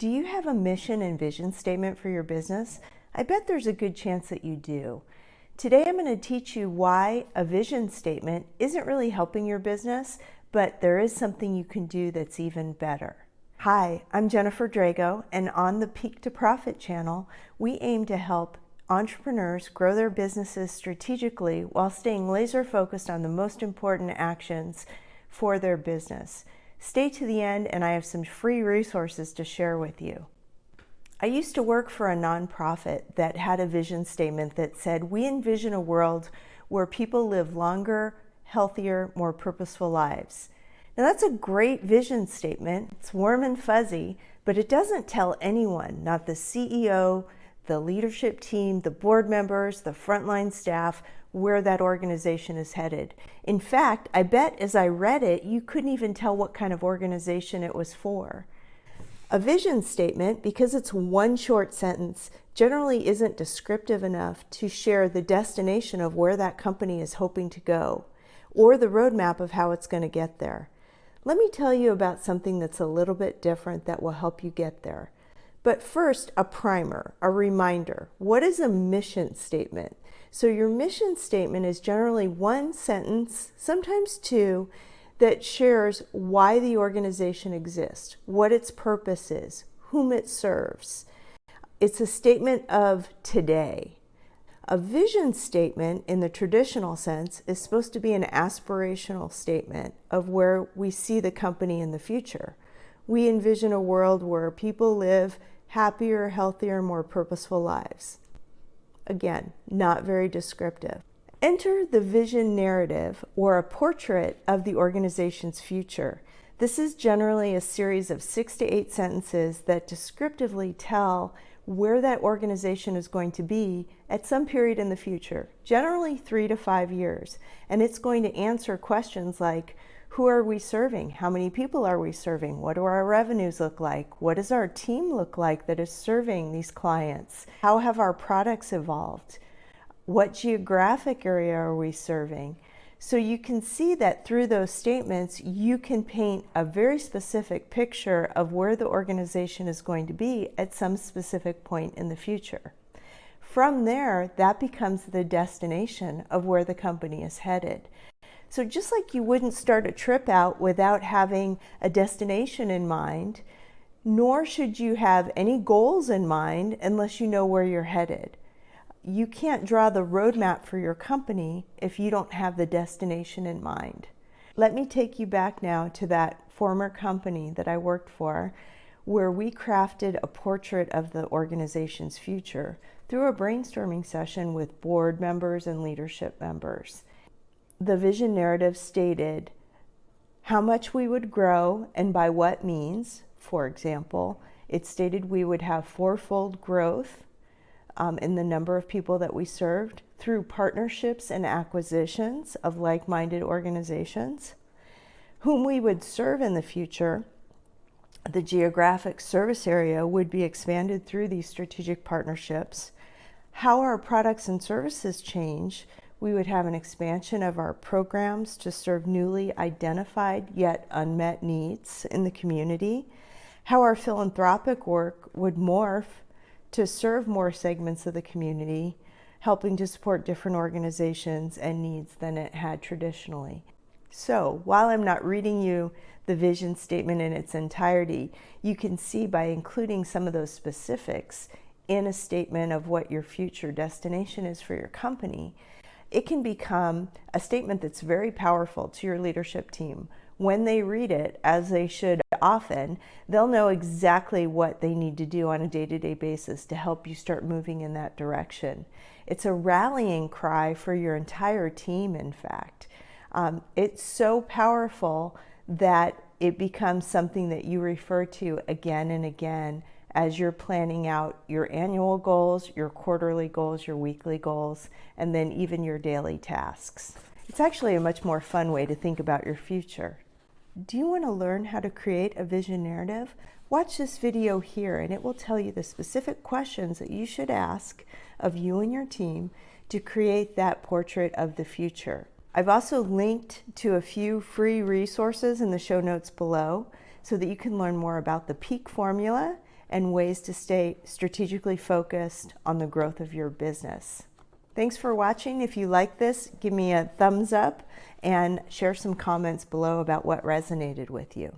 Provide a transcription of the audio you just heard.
Do you have a mission and vision statement for your business? I bet there's a good chance that you do. Today I'm going to teach you why a vision statement isn't really helping your business, but there is something you can do that's even better. Hi, I'm Jennifer Drago, and on the Peak to Profit channel, we aim to help entrepreneurs grow their businesses strategically while staying laser focused on the most important actions for their business. Stay to the end, and I have some free resources to share with you. I used to work for a nonprofit that had a vision statement that said, "We envision a world where people live longer, healthier, more purposeful lives." Now that's a great vision statement. It's warm and fuzzy, but it doesn't tell anyone, not the CEO, the leadership team, the board members, the frontline staff, where that organization is headed. In fact, I bet as I read it, you couldn't even tell what kind of organization it was for. A vision statement, because it's one short sentence, generally isn't descriptive enough to share the destination of where that company is hoping to go, or the roadmap of how it's going to get there. Let me tell you about something that's a little bit different that will help you get there. But first, a primer, a reminder. What is a mission statement? So your mission statement is generally one sentence, sometimes two, that shares why the organization exists, what its purpose is, whom it serves. It's a statement of today. A vision statement, in the traditional sense, is supposed to be an aspirational statement of where we see the company in the future. We envision a world where people live happier, healthier, more purposeful lives. Again, not very descriptive. Enter the vision narrative, or a portrait of the organization's future. This is generally a series of 6 to 8 sentences that descriptively tell where that organization is going to be at some period in the future, generally 3 to 5 years. And it's going to answer questions like, who are we serving? How many people are we serving? What do our revenues look like? What does our team look like that is serving these clients? How have our products evolved? What geographic area are we serving? So you can see that through those statements, you can paint a very specific picture of where the organization is going to be at some specific point in the future. From there, that becomes the destination of where the company is headed. So just like you wouldn't start a trip out without having a destination in mind, nor should you have any goals in mind unless you know where you're headed. You can't draw the roadmap for your company if you don't have the destination in mind. Let me take you back now to that former company that I worked for, where we crafted a portrait of the organization's future through a brainstorming session with board members and leadership members. The vision narrative stated how much we would grow and by what means. For example, it stated we would have 4-fold growth in the number of people that we served through partnerships and acquisitions of like-minded organizations, whom we would serve in the future. The geographic service area would be expanded through these strategic partnerships. How our products and services change. We would have an expansion of our programs to serve newly identified yet unmet needs in the community. How our philanthropic work would morph to serve more segments of the community, helping to support different organizations and needs than it had traditionally. So while I'm not reading you the vision statement in its entirety, you can see by including some of those specifics in a statement of what your future destination is for your company, it can become a statement that's very powerful to your leadership team. When they read it, as they should often, they'll know exactly what they need to do on a day-to-day basis to help you start moving in that direction. It's a rallying cry for your entire team, in fact. It's so powerful that it becomes something that you refer to again and again as you're planning out your annual goals, your quarterly goals, your weekly goals, and then even your daily tasks. It's actually a much more fun way to think about your future. Do you want to learn how to create a vision narrative? Watch this video here and it will tell you the specific questions that you should ask of you and your team to create that portrait of the future. I've also linked to a few free resources in the show notes below so that you can learn more about the Peak formula and ways to stay strategically focused on the growth of your business. Thanks for watching. If you like this, give me a thumbs up and share some comments below about what resonated with you.